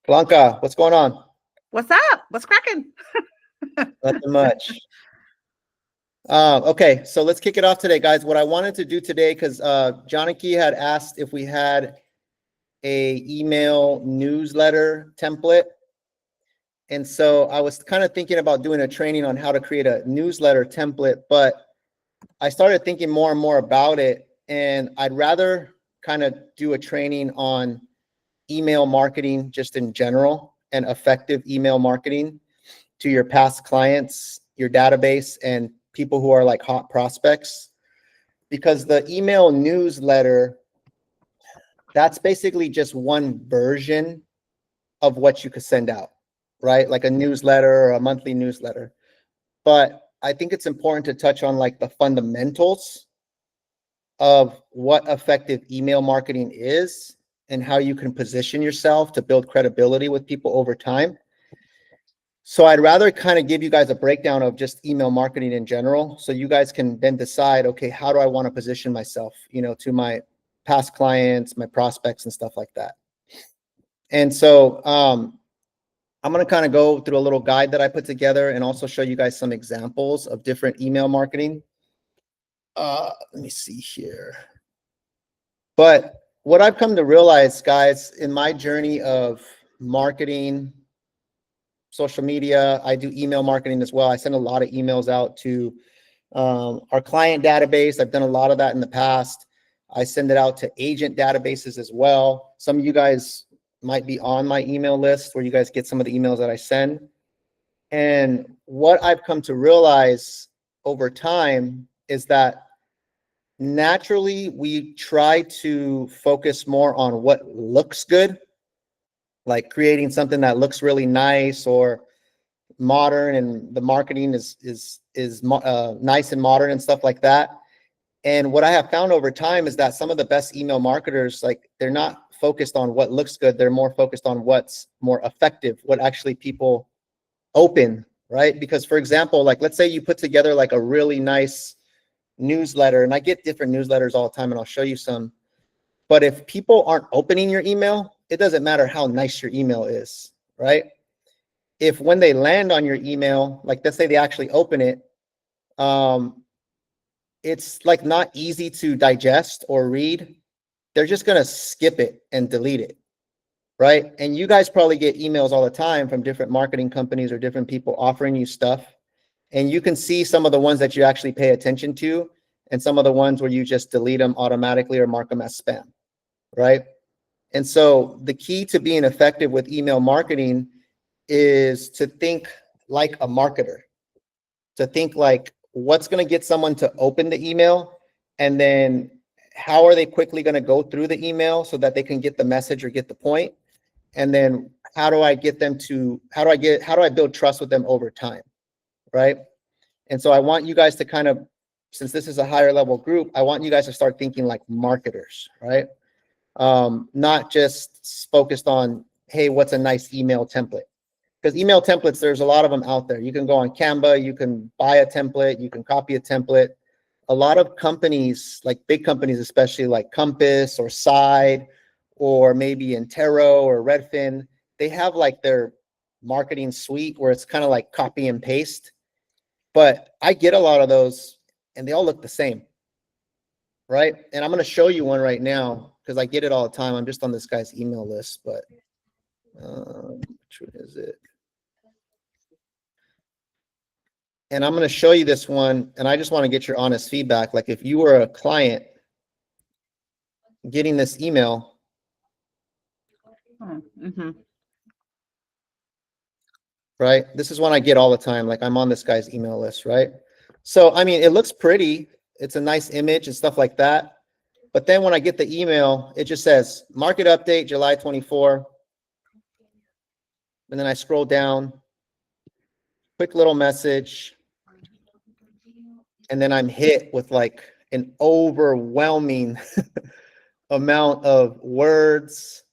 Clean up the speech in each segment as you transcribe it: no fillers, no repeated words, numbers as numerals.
Blanca, what's going on? What's up? What's cracking? Nothing much. Okay, so let's kick it off today, guys. What I wanted to do today, because Jonathan had asked if we had a email newsletter template. And so I was kind of thinking about doing a training on how to create a newsletter template, but I started thinking more and more about it. And I'd rather kind of do a training on email marketing just in general and effective email marketing to your past clients, your database, and people who are like hot prospects. Because the email newsletter, that's basically just one version of what you could send out, right? Like a newsletter or a monthly newsletter. But I think it's important to touch on like the fundamentals of what effective email marketing is and how you can position yourself to build credibility with people over time. So I'd rather kind of give you guys a breakdown of just email marketing in general, so you guys can then decide, okay, how do I want to position myself, to my past clients, my prospects, and stuff like that. And so I'm going to kind of go through a little guide that I put together and also show you guys some examples of different email marketing. Let me see here. But what I've come to realize, guys, in my journey of marketing, social media, I do email marketing as well. I send a lot of emails out to our client database. I've done a lot of that in the past. I send it out to agent databases as well. Some of you guys might be on my email list where you guys get some of the emails that I send. And what I've come to realize over time is that naturally we try to focus more on what looks good, like creating something that looks really nice or modern, and the marketing is nice and modern and stuff like that. And what I have found over time is that some of the best email marketers, like, they're not focused on what looks good. They're more focused on what's more effective, what actually people open, right? Because, for example, like, let's say you put together like a really nice newsletter, and I get different newsletters all the time, and I'll show you some. But if people aren't opening your email, it doesn't matter how nice your email is, right? If when they land on your email, like, let's say they actually open it, it's like not easy to digest or read. They're just going to skip it and delete it, right? And you guys probably get emails all the time from different marketing companies or different people offering you stuff. And you can see some of the ones that you actually pay attention to and some of the ones where you just delete them automatically or mark them as spam, right? And so the key to being effective with email marketing is to think like a marketer, to think like, what's going to get someone to open the email, and then how are they quickly going to go through the email so that they can get the message or get the point, and then how do I build trust with them over time, right? And so I want you guys to kind of, since this is a higher level group, I want you guys to start thinking like marketers, right? Not just focused on, hey, what's a nice email template? Because email templates, there's a lot of them out there. You can go on Canva, you can buy a template, you can copy a template. A lot of companies, like big companies, especially like Compass or Side, or maybe Intero or Redfin, they have like their marketing suite where it's kind of like copy and paste. But I get a lot of those and they all look the same, right? And I'm going to show you one right now because I get it all the time. I'm just on this guy's email list, but which one is it? And I'm going to show you this one, and I just want to get your honest feedback. Like, if you were a client getting this email, right? This is one I get all the time. Like, I'm on this guy's email list, right? So, I mean, it looks pretty. It's a nice image and stuff like that. But then when I get the email, it just says market update, July 24. And then I scroll down, quick little message. And then I'm hit with like an overwhelming amount of words,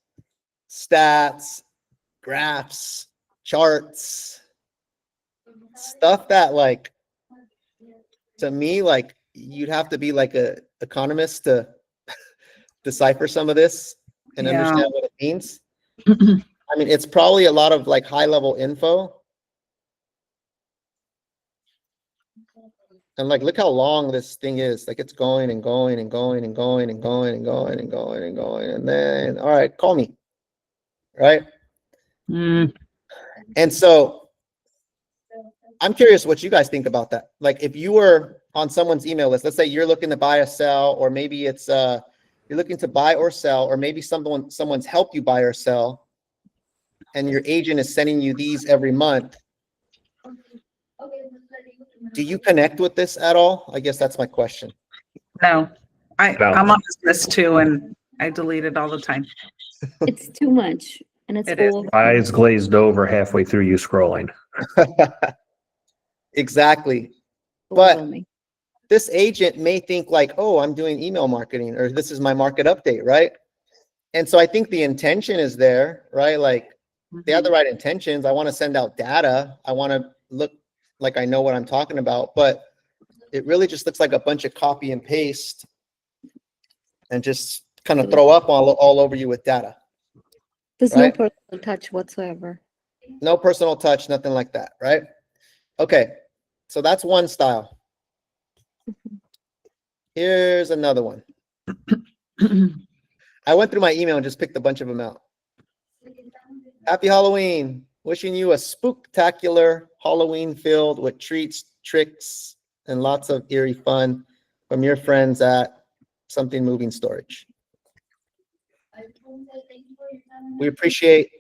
stats, graphs, charts, stuff that, like, to me, like, you'd have to be like a economist to decipher some of this and Yeah. understand what it means. I mean, it's probably a lot of like high level info. And like, look how long this thing is. Like it's going and going and going and going and going and going and going and going. And then, all right, call me. Right. Mm. And so I'm curious what you guys think about that. Like if you were on someone's email list, let's say you're looking to buy or sell, or maybe it's you're looking to buy or sell, or maybe someone's helped you buy or sell, and your agent is sending you these every month. Do you connect with this at all? I guess that's my question. No, No. I'm on this list too, and I delete it all the time. It's too much and it's It is. over. Eyes glazed over halfway through you scrolling. Exactly. But overwhelming. this agent may think like, oh, I'm doing email marketing, or this is my market update, right? And so I think the intention is there, right? Like they have the right intentions. I want to send out data. I want to look like I know what I'm talking about, but it really just looks like a bunch of copy and paste and just kind of throw up all over you with data. There's right? no personal touch whatsoever. No personal touch, nothing like that, right? Okay, so that's one style. Here's another one. I went through my email and just picked a bunch of them out. Happy Halloween. Wishing you a spooktacular Halloween filled with treats, tricks, and lots of eerie fun from your friends at Something Moving Storage. We appreciate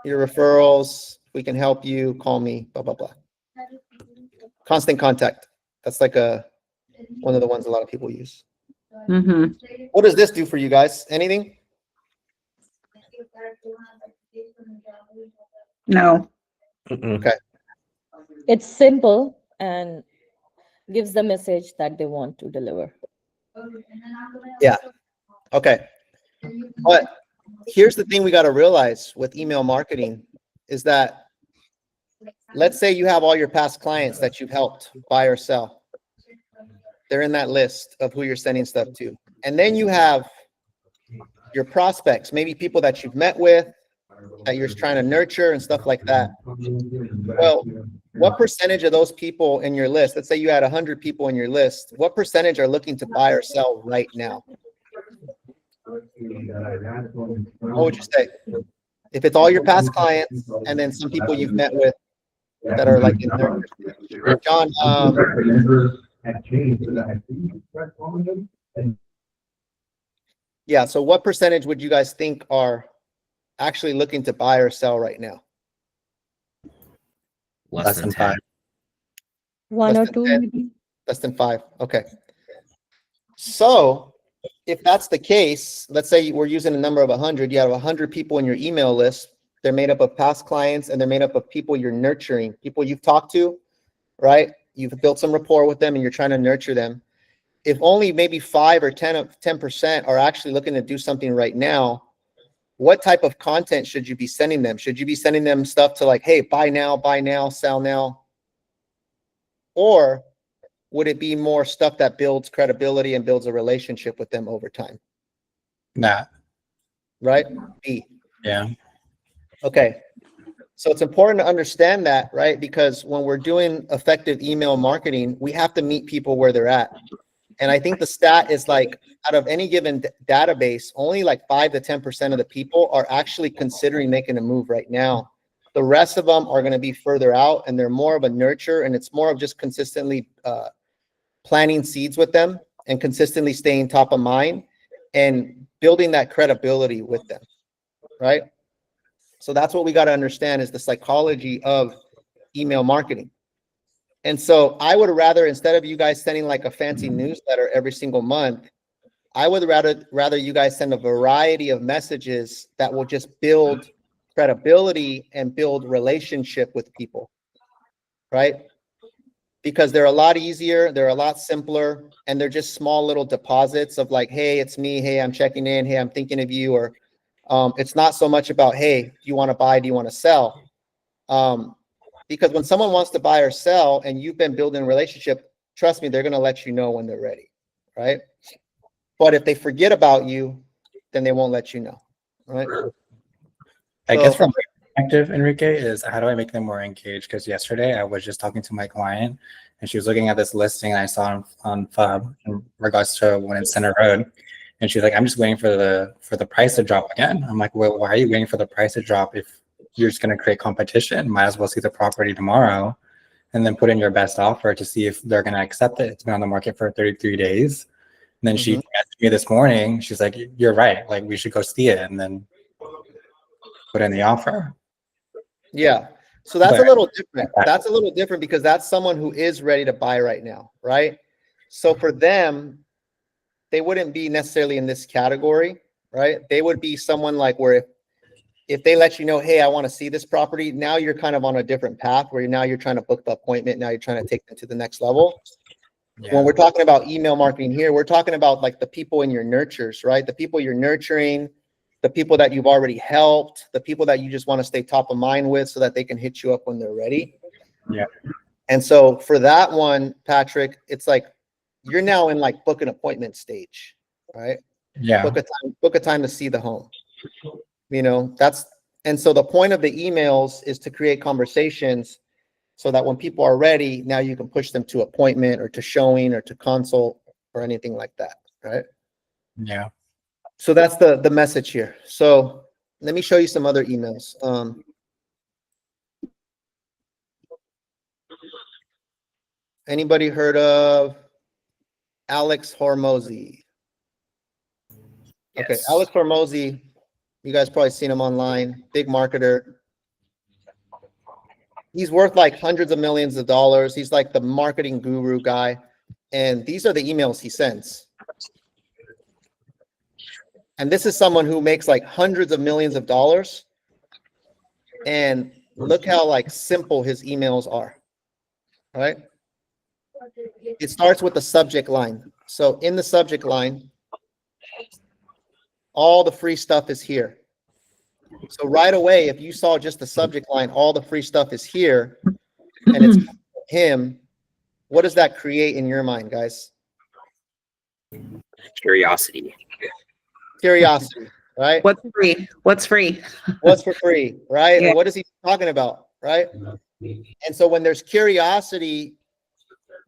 your referrals. We can help you. Call me, blah, blah, blah. Constant contact. That's like one of the ones a lot of people use. Mm-hmm. What does this do for you guys? Anything? No. Mm-mm. It's simple and gives the message that they want to deliver. Yeah. Okay. But here's the thing we got to realize with email marketing is that let's say you have all your past clients that you've helped buy or sell. They're in that list of who you're sending stuff to. And then you have your prospects, maybe people that you've met with, that you're trying to nurture and stuff like that. Well, what percentage of those people in your list, let's say you had 100 people in your list, what percentage are looking to buy or sell right now? What would you say? If it's all your past clients and then some people you've met with that are like in there. John, yeah, so what percentage would you guys think are actually looking to buy or sell right now? Less than 10. One Less or than two, 10? maybe. Less than 5. Okay. So if that's the case, let's say we're using a number of 100, you have 100 people in your email list. They're made up of past clients and they're made up of people you're nurturing, people you've talked to, right? You've built some rapport with them and you're trying to nurture them. If only maybe 5 or 10% are actually looking to do something right now, what type of content should you be sending them? Should you be sending them stuff to like, hey, buy now, sell now? Or would it be more stuff that builds credibility and builds a relationship with them over time? That. Right? B. Yeah. Okay. So it's important to understand that, right? Because when we're doing effective email marketing, we have to meet people where they're at. And I think the stat is like out of any given database, only like 5 to 10% of the people are actually considering making a move right now. The rest of them are going to be further out and they're more of a nurture, and it's more of just consistently planting seeds with them and consistently staying top of mind and building that credibility with them, right? So that's what we got to understand is the psychology of email marketing. And so I would rather, instead of you guys sending like a fancy newsletter every single month, I would rather you guys send a variety of messages that will just build credibility and build relationship with people, right? Because they're a lot easier, they're a lot simpler, and they're just small little deposits of like, hey, it's me, hey, I'm checking in, hey, I'm thinking of you, or it's not so much about, hey, do you want to buy, do you want to sell? Because when someone wants to buy or sell and you've been building a relationship, trust me, they're going to let you know when they're ready, right? But if they forget about you then they won't let you know, right? I guess So- from my perspective, Enrique, is how do I make them more engaged? Because yesterday I was just talking to my client and she was looking at this listing I saw on FUB in regards to when it's Center Road. And she's like, I'm just waiting for the price to drop again. I'm like, well, why are you waiting for the price to drop if you're just going to create competition? Might as well see the property tomorrow and then put in your best offer to see if they're going to accept it. It's been on the market for 33 days. And then she messaged me this morning. She's like, you're right. Like, we should go see it and then put in the offer. Yeah. So that's a But- little different. That's a little different because that's someone who is ready to buy right now, right? So for them, they wouldn't be necessarily in this category, right? They would be someone like where if they let you know, hey, I want to see this property, now you're kind of on a different path where now you're trying to book the appointment. Now you're trying to take them to the next level. Yeah. When we're talking about email marketing here, we're talking about like the people in your nurtures, right? The people you're nurturing, the people that you've already helped, the people that you just want to stay top of mind with so that they can hit you up when they're ready. Yeah. And so for that one, Patrick, it's like you're now in like book an appointment stage, right? Yeah. Book a time to see the home. You know, and so the point of the emails is to create conversations so that when people are ready, now you can push them to appointment or to showing or to consult or anything like that, right? Yeah. So that's the message here. So let me show you some other emails. Anybody heard of Alex Hormozy? Okay, Yes. Alex Hormozy, you guys probably seen him online, big marketer. He's worth like hundreds of millions of dollars. He's like the marketing guru guy. And these are the emails he sends. And this is someone who makes like hundreds of millions of dollars. And look how like simple his emails are, right? It starts with the subject line. So in the subject line, all the free stuff is here. So right away, if you saw just the subject line, all the free stuff is here, and it's him, what does that create in your mind, guys? Curiosity. Curiosity, right? What's free? What's free? What's for free, right? Yeah. Or what is he talking about, right? And so when there's curiosity,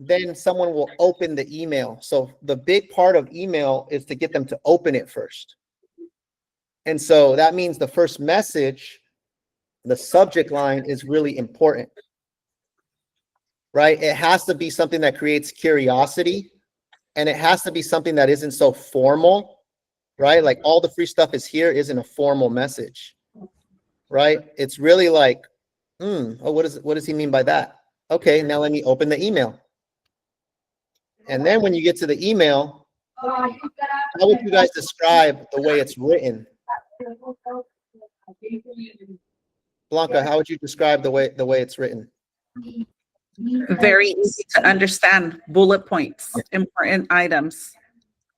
then someone will open the email. So the big part of email is to get them to open it first. And so that means the first message, the subject line is really important, right? It has to be something that creates curiosity, and it has to be something that isn't so formal, right? Like all the free stuff is here isn't a formal message, right? It's really like, oh, what does he mean by that? Okay, now let me open the email. And then when you get to the email, how would you guys describe the way it's written? Blanca, how would you describe the way it's written? Very easy to understand. Bullet points, important items,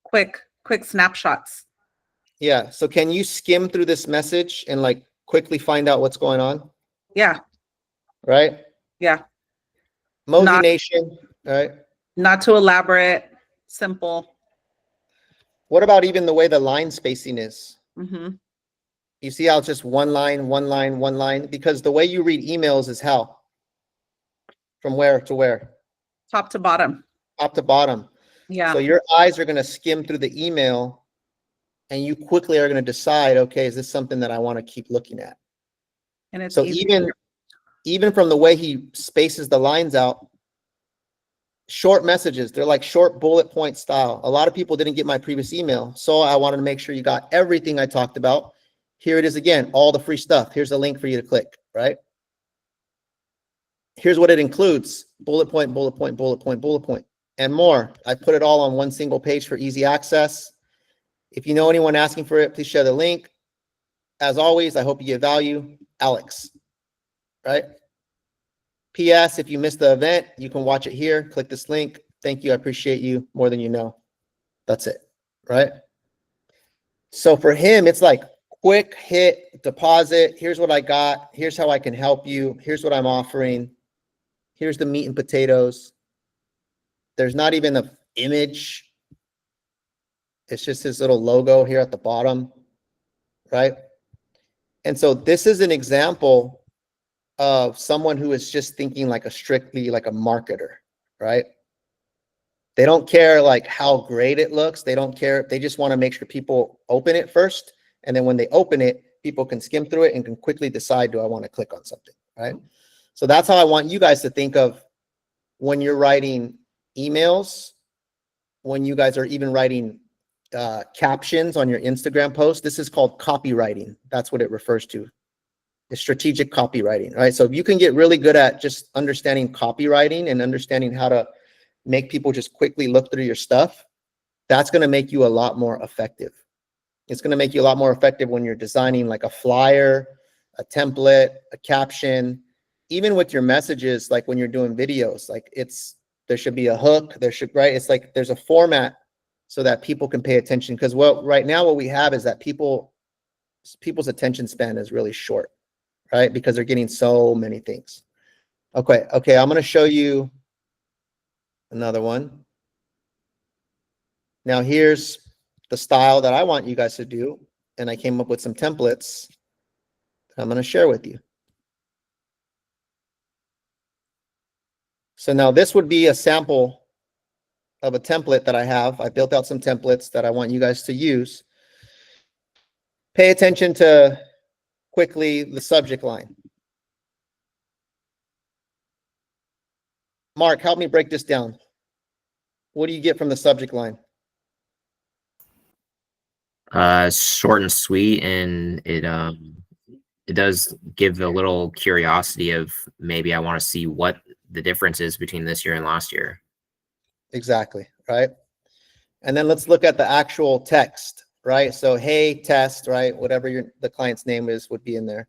quick snapshots. Yeah, so can you skim through this message and like quickly find out what's going on, Yeah, right? yeah. Mosey Not- Nation, right? Not too elaborate, simple. What about even the way the line spacing is? Hmm. You see how it's just one line, one line, one line? Because the way you read emails is how? From where to where? Top to bottom. Top to bottom. Yeah. So your eyes are going to skim through the email and you quickly are going to decide, okay, is this something that I want to keep looking at? And it's So easy. even from the way he spaces the lines out, short messages, they're like short bullet point style. A lot of people didn't get my previous email, so I wanted to make sure you got everything I talked about. Here it is again, all the free stuff. Here's a link for you to click, right? Here's what it includes: bullet point, bullet point, bullet point, bullet point, and more. I put it all on one single page for easy access. If you know anyone asking for it, please share the link. As always, I hope you get value. Alex, right? P.S. If you missed the event, you can watch it here. Click this link. Thank you. I appreciate you more than you know. That's it, right? So for him, it's like quick hit, deposit. Here's what I got. Here's how I can help you. Here's what I'm offering. Here's the meat and potatoes. There's not even an image. It's just his little logo here at the bottom, right? And so this is an example of someone who is just thinking like a strictly like a marketer, right? They don't care like how great it looks. They don't care. They just want to make sure people open it first. And then when they open it, people can skim through it and can quickly decide, do I want to click on something, right? So that's how I want you guys to think of when you're writing emails, when you guys are even writing captions on your Instagram post. This is called copywriting. That's what it refers to. It's strategic copywriting, right? So if you can get really good at just understanding copywriting and understanding how to make people just quickly look through your stuff, that's going to make you a lot more effective. It's going to make you a lot more effective when you're designing like a flyer, a template, a caption, even with your messages, like when you're doing videos, like there should be a hook, right? It's like there's a format so that people can pay attention. Because right now what we have is that people's attention span is really short, right? Because they're getting so many things. Okay, I'm going to show you another one. Now here's the style that I want you guys to do. And I came up with some templates that I'm going to share with you. So now this would be a sample of a template that I have. I built out some templates that I want you guys to use. Pay attention to quickly the subject line. Mark, help me break this down. What do you get from the subject line? Short and sweet, and it does give a little curiosity of maybe I want to see what the difference is between this year and last year. Exactly, right? And then let's look at the actual text, right? So, hey, test, right? Whatever the client's name is would be in there.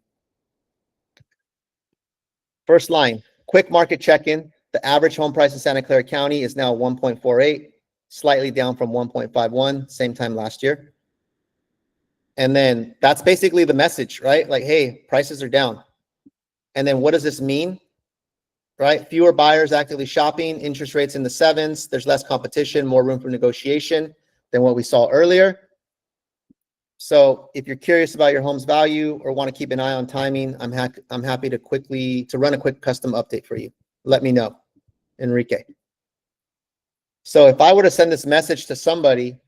First line, quick market check-in. The average home price in Santa Clara County is now 1.48, slightly down from 1.51, same time last year. And then that's basically the message, right? Like, hey, prices are down. And then what does this mean? Right? Fewer buyers actively shopping, interest rates in the 7s. There's less competition, more room for negotiation than what we saw earlier. So if you're curious about your home's value or want to keep an eye on timing, I'm happy to run a quick custom update for you. Let me know, Enrique. So if I were to send this message to somebody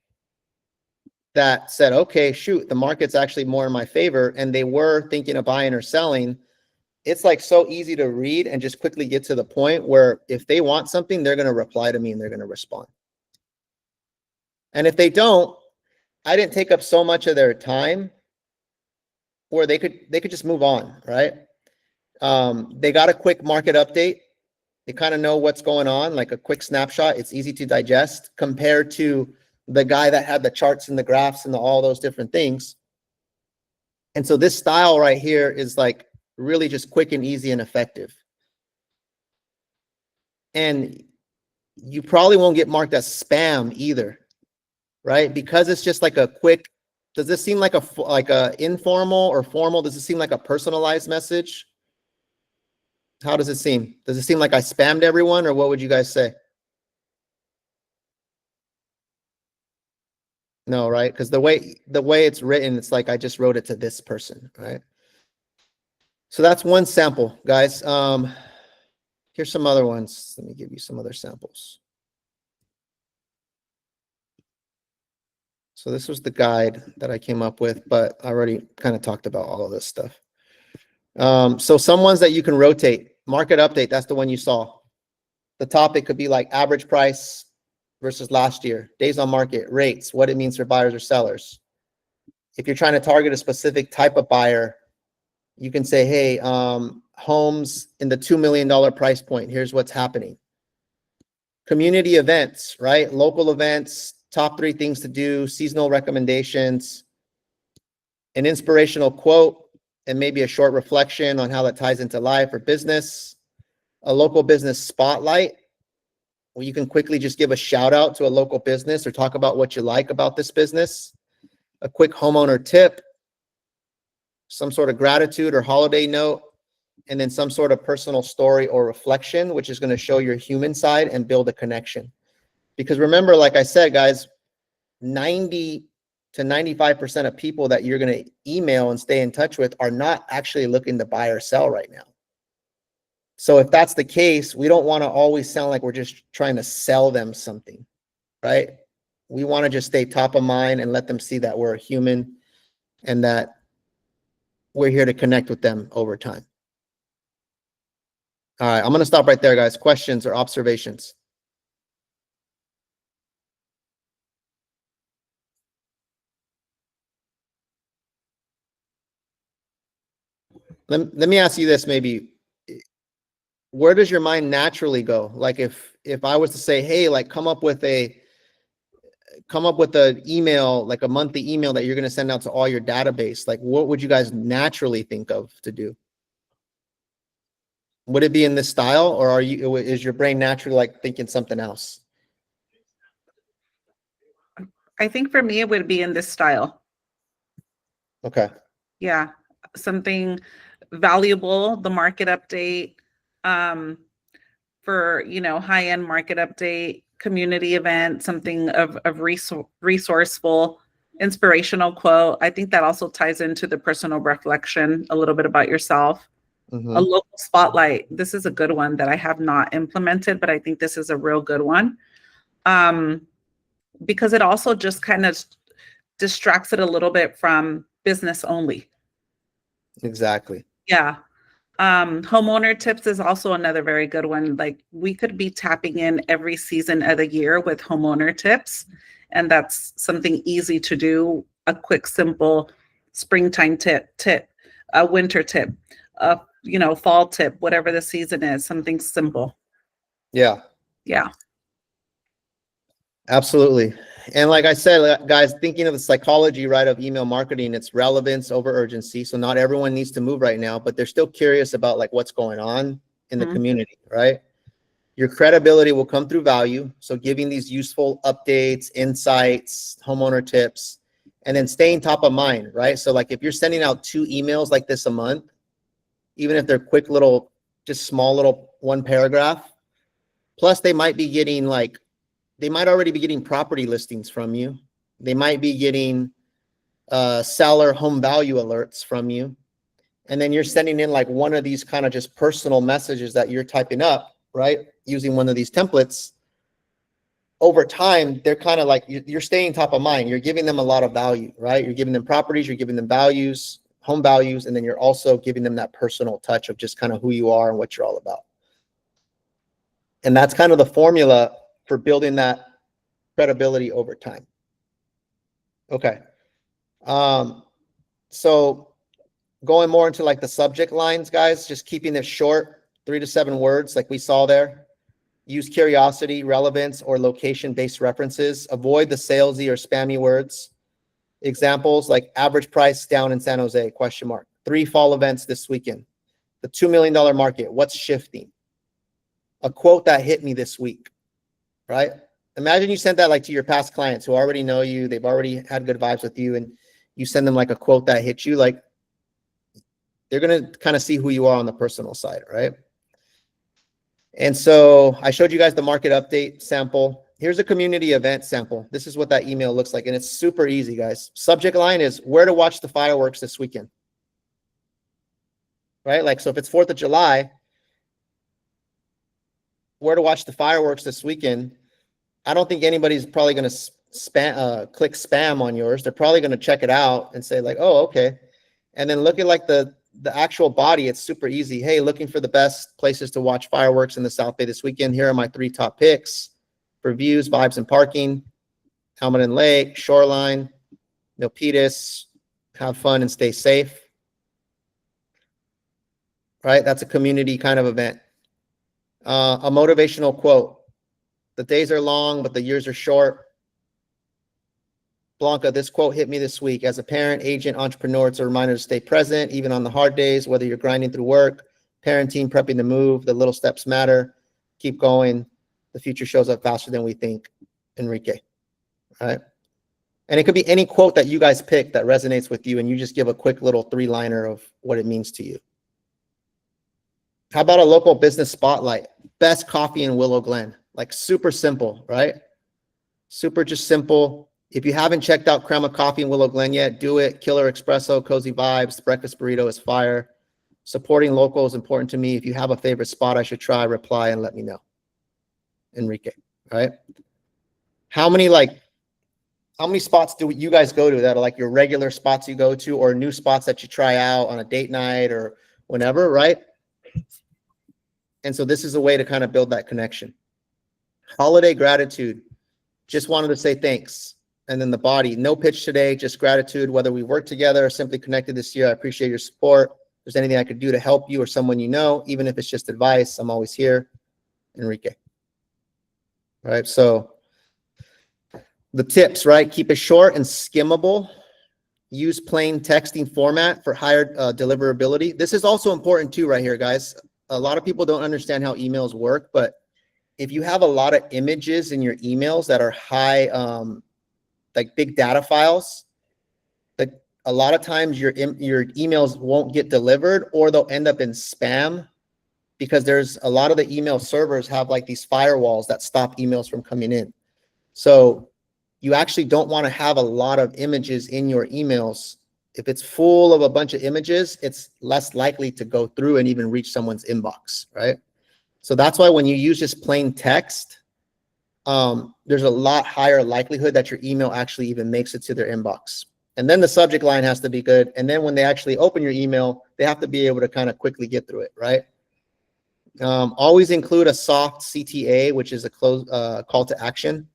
that said, okay, shoot, the market's actually more in my favor, and they were thinking of buying or selling, it's like so easy to read and just quickly get to the point where if they want something, they're going to reply to me and they're going to respond. And if they don't, I didn't take up so much of their time where they could just move on, right? They got a quick market update. They kind of know what's going on, like a quick snapshot. It's easy to digest compared to the guy that had the charts and the graphs and all those different things. And so this style right here is like really just quick and easy and effective. And you probably won't get marked as spam either, right? Because it's just like a quick, does this seem like a informal or formal? Does it seem like a personalized message? How does it seem? Does it seem like I spammed everyone, or what would you guys say? No, right? Because the way it's written, it's like I just wrote it to this person, right? So that's one sample, guys. Here's some other ones. Let me give you some other samples. So this was the guide that I came up with, but I already kind of talked about all of this stuff. So some ones that you can rotate. Market update, that's the one you saw. The topic could be like average price versus last year, days on market, rates, what it means for buyers or sellers. If you're trying to target a specific type of buyer, you can say, hey, homes in the $2 million price point, here's what's happening. Community events, right? Local events, top 3 things to do, seasonal recommendations, an inspirational quote, and maybe a short reflection on how that ties into life or business, a local business spotlight, where you can quickly just give a shout out to a local business or talk about what you like about this business, a quick homeowner tip, some sort of gratitude or holiday note, and then some sort of personal story or reflection, which is going to show your human side and build a connection. Because remember, like I said, guys, 90 to 95% of people that you're going to email and stay in touch with are not actually looking to buy or sell right now. So if that's the case, we don't want to always sound like we're just trying to sell them something, right? We want to just stay top of mind and let them see that we're a human and that we're here to connect with them over time. All right, I'm going to stop right there, guys. Questions or observations? Let me ask you this, maybe. Where does your mind naturally go? Like if I was to say, hey, like come up with an email, like a monthly email that you're going to send out to all your database, like what would you guys naturally think of to do? Would it be in this style, or is your brain naturally like thinking something else? I think for me, it would be in this style. Okay. Yeah. Something valuable, the market update, for, high-end market update, community event, something of resourceful, inspirational quote. I think that also ties into the personal reflection, a little bit about yourself. Mhm. A local spotlight. This is a good one that I have not implemented, but I think this is a real good one. Because it also just kind of distracts it a little bit from business only. Exactly. Yeah. Homeowner tips is also another very good one. Like we could be tapping in every season of the year with homeowner tips. And that's something easy to do. A quick, simple springtime tip, a winter tip, a fall tip, whatever the season is, something simple. Yeah. Yeah. Absolutely. And like I said, guys, thinking of the psychology, right, of email marketing, it's relevance over urgency. So not everyone needs to move right now, but they're still curious about like what's going on in the community, right? Your credibility will come through value. So giving these useful updates, insights, homeowner tips, and then staying top of mind, right? So like if you're sending out 2 emails like this a month, even if they're quick little, just small little 1 paragraph, plus they might already be getting property listings from you. They might be getting seller home value alerts from you. And then you're sending in like one of these kind of just personal messages that you're typing up, right? Using one of these templates. Over time, they're kind of like, you're staying top of mind. You're giving them a lot of value, right? You're giving them properties, you're giving them values, home values, and then you're also giving them that personal touch of just kind of who you are and what you're all about. And that's kind of the formula for building that credibility over time. Okay. So going more into like the subject lines, guys, just keeping it short, 3 to 7 words like we saw there. Use curiosity, relevance, or location-based references. Avoid the salesy or spammy words. Examples like average price down in San Jose, ? 3 fall events this weekend. The $2 million market, what's shifting? A quote that hit me this week, right? Imagine you sent that like to your past clients who already know you, they've already had good vibes with you, and you send them like a quote that hit you, like they're going to kind of see who you are on the personal side, right? And so I showed you guys the market update sample. Here's a community event sample. This is what that email looks like. And it's super easy, guys. Subject line is where to watch the fireworks this weekend, right? Like, so if it's 4th of July, where to watch the fireworks this weekend, I don't think anybody's probably going to click spam on yours. They're probably going to check it out and say like, oh, okay. And then look at like the actual body. It's super easy. Hey, looking for the best places to watch fireworks in the South Bay this weekend. Here are my 3 top picks for views, vibes, and parking. Helmeten Lake, Shoreline, Milpitas. Have fun and stay safe. Right? That's a community kind of event. A motivational quote. The days are long, but the years are short. Blanca, this quote hit me this week. As a parent, agent, entrepreneur, it's a reminder to stay present, even on the hard days, whether you're grinding through work, parenting, prepping to move, the little steps matter. Keep going. The future shows up faster than we think. Enrique. All right. And it could be any quote that you guys pick that resonates with you, and you just give a quick little 3-liner of what it means to you. How about a local business spotlight? Best coffee in Willow Glen. Like super simple, right? Super just simple. If you haven't checked out Crema Coffee in Willow Glen yet, do it. Killer Espresso, Cozy Vibes, Breakfast Burrito is fire. Supporting local is important to me. If you have a favorite spot I should try, reply and let me know. Enrique, right? How many spots do you guys go to that are like your regular spots you go to, or new spots that you try out on a date night or whenever, right? And so this is a way to kind of build that connection. Holiday gratitude. Just wanted to say thanks. And then the body, no pitch today, just gratitude, whether we work together or simply connected this year. I appreciate your support. If there's anything I could do to help you or someone you know, even if it's just advice, I'm always here. Enrique. All right, so the tips, right? Keep it short and skimmable. Use plain texting format for higher deliverability. This is also important too right here, guys. A lot of people don't understand how emails work, but if you have a lot of images in your emails that are high, like big data files, like a lot of times your emails won't get delivered, or they'll end up in spam, because there's a lot of the email servers have like these firewalls that stop emails from coming in. So you actually don't want to have a lot of images in your emails. If it's full of a bunch of images, it's less likely to go through and even reach someone's inbox, right? So that's why when you use just plain text, there's a lot higher likelihood that your email actually even makes it to their inbox. And then the subject line has to be good. And then when they actually open your email, they have to be able to kind of quickly get through it, right? Always include a soft CTA, which is a call to action,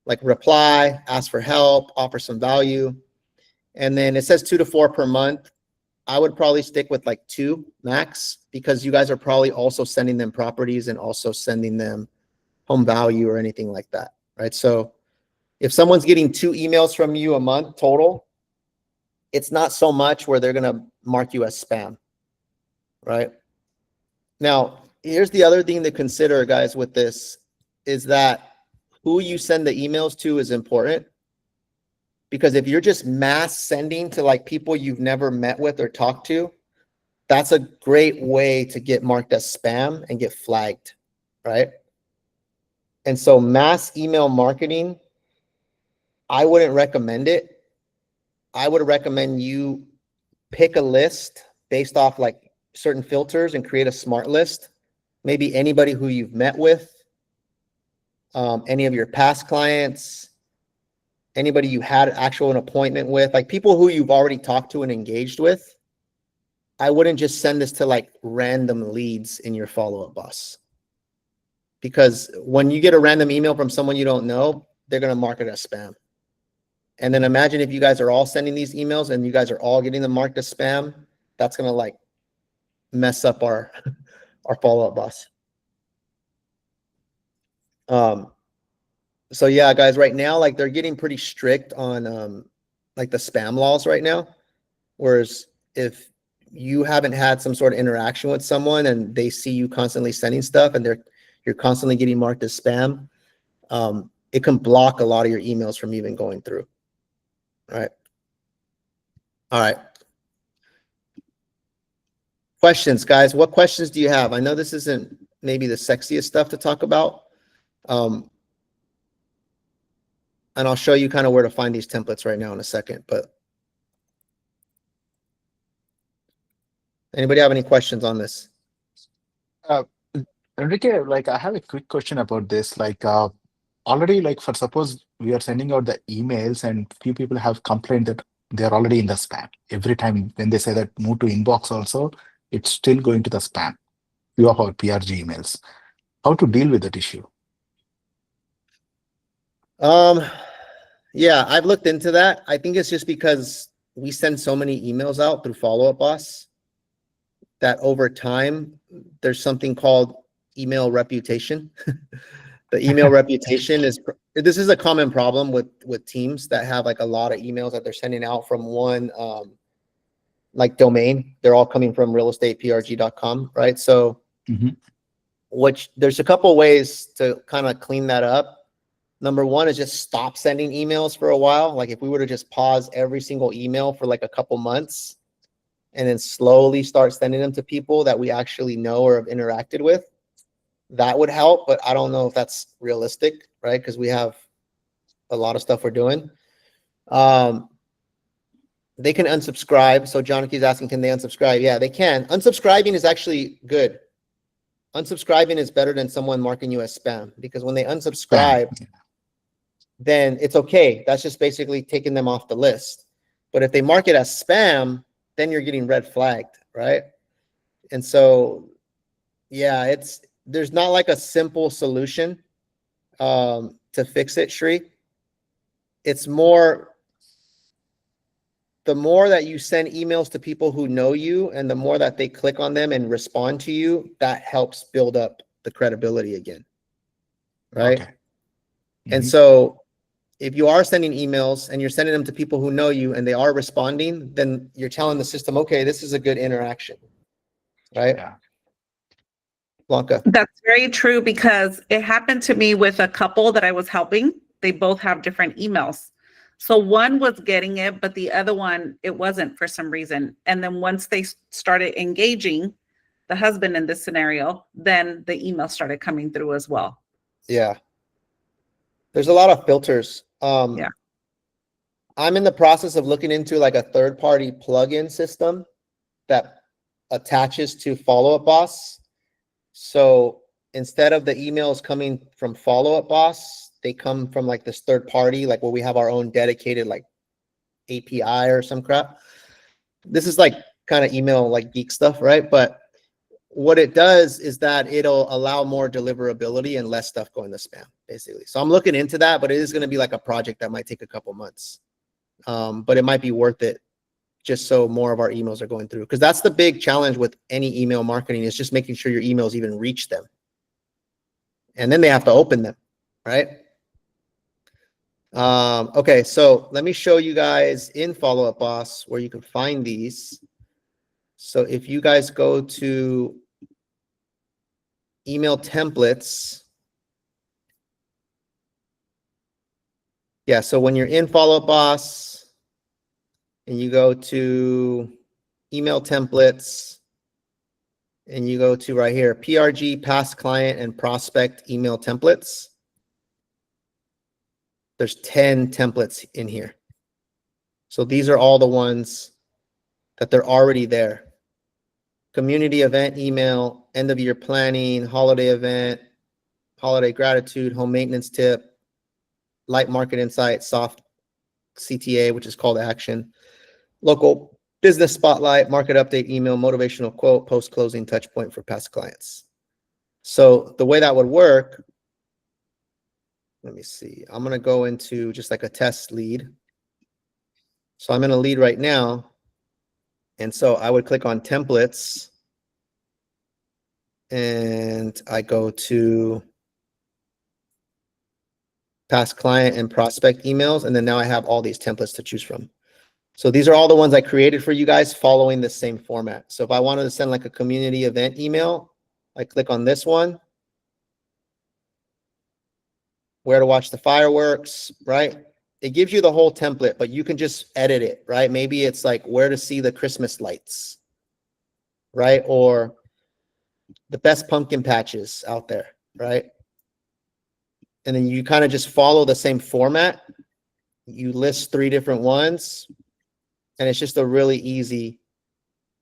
like reply, ask for help, offer some value. And then it says 2 to 4 per month. I would probably stick with like 2 max, because you guys are probably also sending them properties and also sending them home value or anything like that, right? So if someone's getting 2 emails from you a month total, it's not so much where they're going to mark you as spam, right? Now, here's the other thing to consider, guys, with this is that who you send the emails to is important. Because if you're just mass sending to like people you've never met with or talked to, that's a great way to get marked as spam and get flagged, right? And so mass email marketing, I wouldn't recommend it. I would recommend you pick a list based off like certain filters and create a smart list. Maybe anybody who you've met with, any of your past clients, anybody you had an appointment with, like people who you've already talked to and engaged with. I wouldn't just send this to like random leads in your follow-up bus. Because when you get a random email from someone you don't know, they're going to mark it as spam. And then imagine if you guys are all sending these emails and you guys are all getting them marked as spam, that's going to like mess up our follow-up bus. So yeah, guys, right now, like they're getting pretty strict on like the spam laws right now. Whereas if you haven't had some sort of interaction with someone and they see you constantly sending stuff and you're constantly getting marked as spam, it can block a lot of your emails from even going through. All right. Questions, guys. What questions do you have? I know this isn't maybe the sexiest stuff to talk about. And I'll show you kind of where to find these templates right now in a second, but anybody have any questions on this? Enrique, like I have a quick question about this. Like already, like for suppose we are sending out the emails and few people have complained that they're already in the spam. Every time when they say that move to inbox also, it's still going to the spam. Few of our PRG emails. How to deal with that issue? Yeah, I've looked into that. I think it's just because we send so many emails out through follow-up bus that over time there's something called email reputation. The email reputation this is a common problem with teams that have like a lot of emails that they're sending out from one like domain. They're all coming from realestateprg.com, right? So which there's a couple ways to kind of clean that up. Number one is just stop sending emails for a while. Like if we were to just pause every single email for like a couple months and then slowly start sending them to people that we actually know or have interacted with, that would help. But I don't know if that's realistic, right? Because we have a lot of stuff we're doing. They can unsubscribe. So Johnny's asking, can they unsubscribe? Yeah, they can. Unsubscribing is actually good. Unsubscribing is better than someone marking you as spam, because when they unsubscribe, then it's okay. That's just basically taking them off the list. But if they mark it as spam, then you're getting red flagged, right? And so, yeah, there's not like a simple solution to fix it, Shri. It's more, the more that you send emails to people who know you and the more that they click on them and respond to you, that helps build up the credibility again, right? Okay. And Mhm. so if you are sending emails and you're sending them to people who know you and they are responding, then you're telling the system, okay, this is a good interaction, right? Yeah. Blanca. That's very true, because it happened to me with a couple that I was helping. They both have different emails. So one was getting it, but the other one, it wasn't for some reason. And then once they started engaging, the husband in this scenario, then the email started coming through as well. Yeah. There's a lot of filters. Yeah. I'm in the process of looking into like a third-party plugin system that attaches to Follow Up Boss. So instead of the emails coming from Follow Up Boss, they come from like this third party, like where we have our own dedicated like API or some crap. This is like kind of email like geek stuff, right? But what it does is that it'll allow more deliverability and less stuff going to spam, basically. So I'm looking into that, but it is going to be like a project that might take a couple months. But it might be worth it just so more of our emails are going through. Because that's the big challenge with any email marketing, is just making sure your emails even reach them. And then they have to open them, right? Okay, so let me show you guys in Follow Up Boss where you can find these. So if you guys go to email templates, yeah, so when you're in Follow Up Boss and you go to email templates and you go to right here, PRG, past client and prospect email templates. There's 10 templates in here. So these are all the ones that they're already there. Community event email, end of year planning, holiday event, holiday gratitude, home maintenance tip, light market insight, soft CTA, which is call to action, local business spotlight, market update email, motivational quote, post closing touch point for past clients. So the way that would work, let me see. I'm going to go into just like a test lead. So I'm in a lead right now. And so I would click on templates and I go to past client and prospect emails. And then now I have all these templates to choose from. So these are all the ones I created for you guys following the same format. So if I wanted to send like a community event email, I click on this one. Where to watch the fireworks, right? It gives you the whole template, but you can just edit it, right? Maybe it's like where to see the Christmas lights, right? Or the best pumpkin patches out there, right? And then you kind of just follow the same format. You list 3 different ones, and it's just a really easy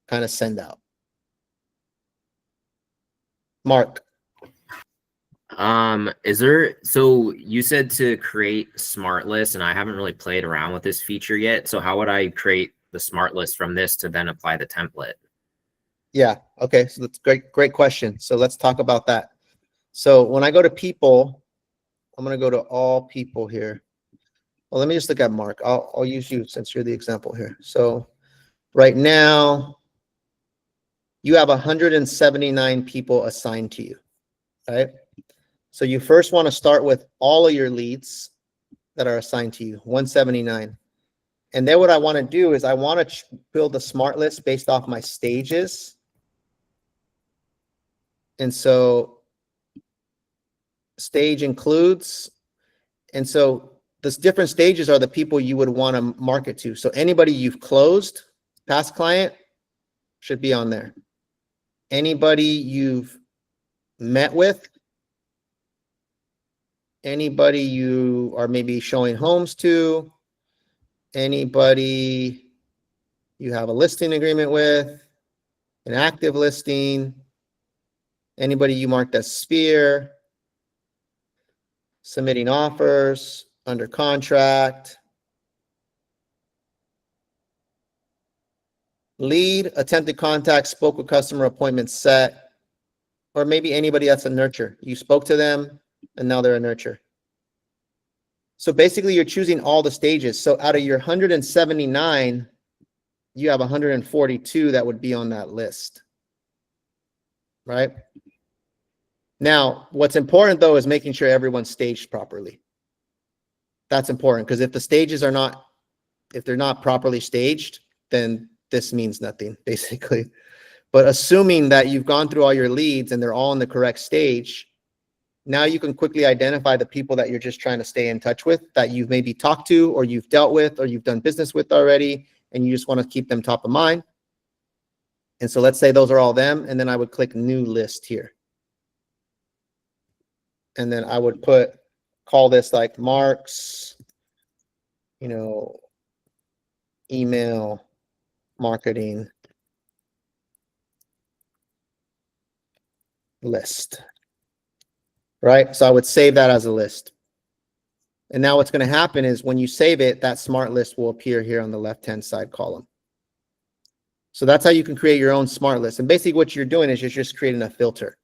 kind of send out. Mark. So you said to create smart lists, and I haven't really played around with this feature yet. So how would I create the smart list from this to then apply the template? Yeah. Okay. So that's great question. So let's talk about that. So when I go to people, I'm going to go to all people here. Well, let me just look at Mark. I'll use you since you're the example here. So right now you have 179 people assigned to you, right? So you first want to start with all of your leads that are assigned to you, 179. And then what I want to do is I want to build a smart list based off my stages. And so stage includes, and so the different stages are the people you would want to market to. So anybody you've closed, past client, should be on there. Anybody you've met with, anybody you are maybe showing homes to, anybody you have a listing agreement with, an active listing, anybody you marked as sphere, submitting offers, under contract, lead, attempted contact, spoke with customer, appointment set, or maybe anybody that's a nurture. You spoke to them and now they're a nurture. So basically you're choosing all the stages. So out of your 179, you have 142 that would be on that list, right? Now, what's important though is making sure everyone's staged properly. That's important because if the stages are not, if they're not properly staged, then this means nothing basically. But assuming that you've gone through all your leads and they're all in the correct stage, now you can quickly identify the people that you're just trying to stay in touch with, that you've maybe talked to or you've dealt with or you've done business with already, and you just want to keep them top of mind. And so let's say those are all them, and then I would click new list here. And then I would call this like Mark's, email marketing list, right? So I would save that as a list. And now what's going to happen is when you save it, that smart list will appear here on the left-hand side column. So that's how you can create your own smart list. And basically what you're doing is you're just creating a filter.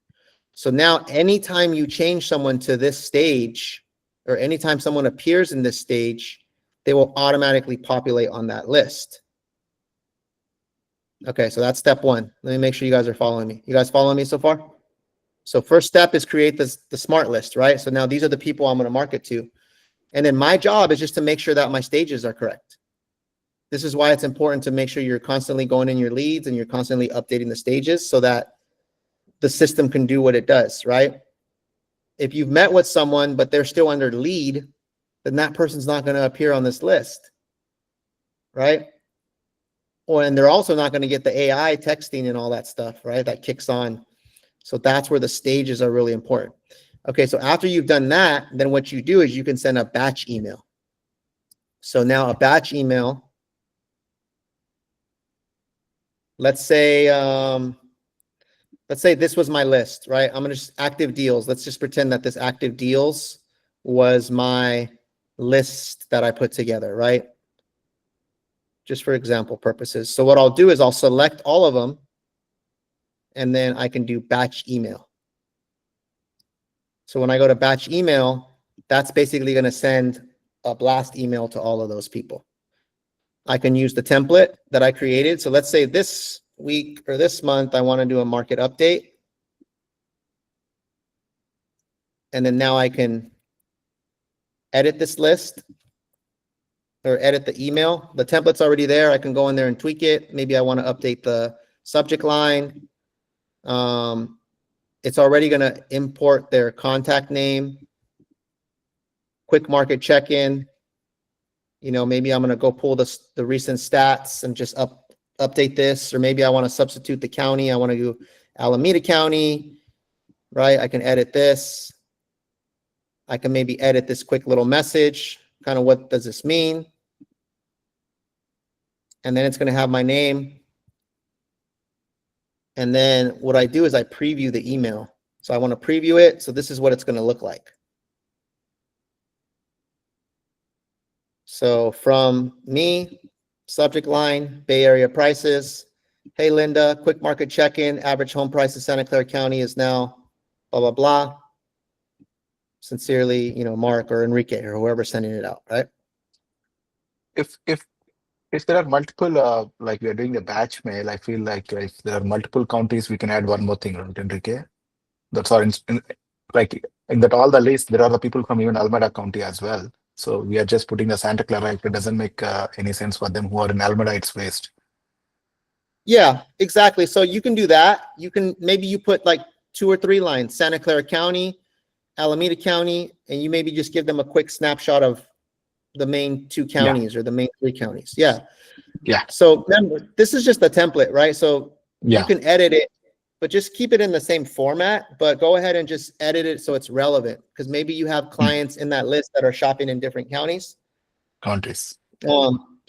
So now anytime you change someone to this stage, or anytime someone appears in this stage, they will automatically populate on that list. Okay, so that's step one. Let me make sure you guys are following me. You guys following me so far? So first step is create the smart list, right? So now these are the people I'm going to market to. And then my job is just to make sure that my stages are correct. This is why it's important to make sure you're constantly going in your leads and you're constantly updating the stages so that the system can do what it does, right? If you've met with someone, but they're still under lead, then that person's not going to appear on this list, right? Or, and they're also not going to get the AI texting and all that stuff, right? That kicks on. So that's where the stages are really important. Okay, so after you've done that, then what you do is you can send a batch email. So now a batch email, let's say this was my list, right? I'm going to just active deals. Let's just pretend that this active deals was my list that I put together, right? Just for example purposes. So what I'll do is I'll select all of them and then I can do batch email. So when I go to batch email, that's basically going to send a blast email to all of those people. I can use the template that I created. So let's say this week or this month, I want to do a market update. And then now I can edit this list or edit the email. The template's already there. I can go in there and tweak it. Maybe I want to update the subject line. It's already going to import their contact name, quick market check-in. Maybe I'm going to go pull the recent stats and just update this, or maybe I want to substitute the county. I want to do Alameda County, right? I can edit this. I can maybe edit this quick little message. Kind of what does this mean? And then it's going to have my name. And then what I do is I preview the email. So I want to preview it. So this is what it's going to look like. So from me, subject line, Bay Area prices. Hey, Linda, quick market check-in. Average home price in Santa Clara County is now blah, blah, blah. Sincerely, Mark or Enrique or whoever's sending it out, right? If there are multiple, like we are doing a batch mail, I feel like if there are multiple counties, we can add one more thing, right, Enrique? That's our, like in that all the list, there are the people from even Alameda County as well. So we are just putting the Santa Clara. It doesn't make any sense for them who are in Alameda. It's waste. Yeah, exactly. So you can do that. Maybe you put like 2 or 3 lines, Santa Clara County, Alameda County, and you maybe just give them a quick snapshot of the main 2 counties or the main 3 counties. Yeah. So remember, this is just a template, right? So you can edit it, but just keep it in the same format, but go ahead and just edit it so it's relevant, because maybe you have clients in that list that are shopping in different counties.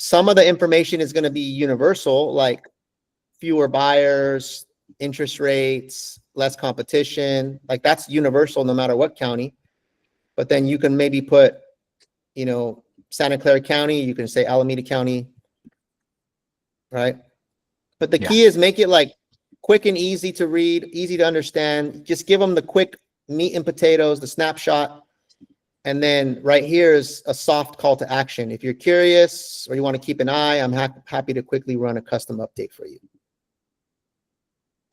some of the information is going to be universal, like fewer buyers, interest rates, less competition. Like that's universal no matter what county. But then you can maybe put, you know, Santa Clara County, you can say Alameda County, right? But the key is make it like quick and easy to read, easy to understand. Just give them the quick meat and potatoes, the snapshot. And then right here is a soft call to action. If you're curious or you want to keep an eye, I'm happy to quickly run a custom update for you.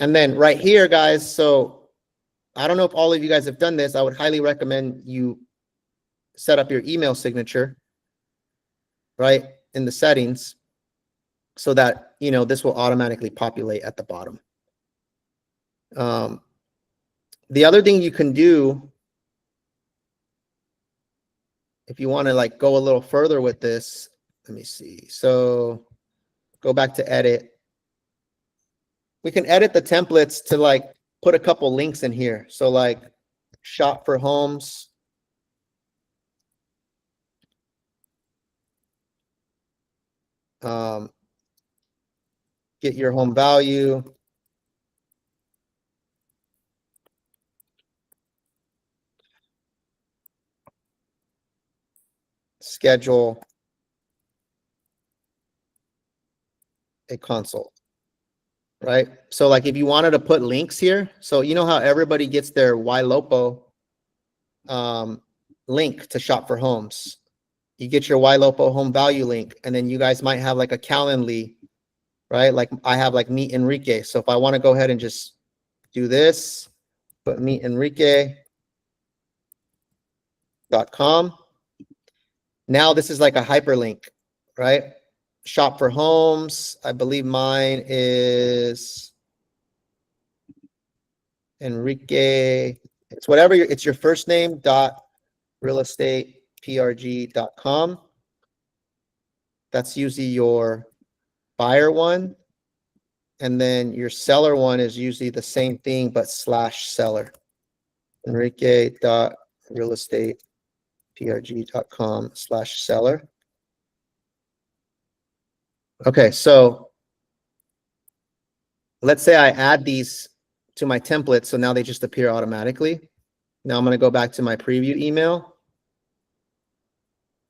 And then right here, guys, so I don't know if all of you guys have done this. I would highly recommend you set up your email signature, right, in the settings so that, you know, this will automatically populate at the bottom. The other thing you can do, if you want to like go a little further with this, let me see. So go back to edit. We can edit the templates to like put a couple links in here. So like shop for homes. Get your home value. Schedule a consult, right? So like if you wanted to put links here, so you know how everybody gets their YLOPO link to shop for homes. You get your YLOPO home value link, and then you guys might have like a Calendly, right? Like I have like Meet Enrique. So if I want to go ahead and just do this, put meetenrique.com. Now this is like a hyperlink, right? Shop for homes. I believe mine is Enrique. It's whatever it's your first name dot realestateprg.com. That's usually your buyer one. And then your seller one is usually the same thing, but /seller. Enrique.realestateprg.com/seller. Okay, so let's say I add these to my template, so now they just appear automatically. Now I'm going to go back to my preview email.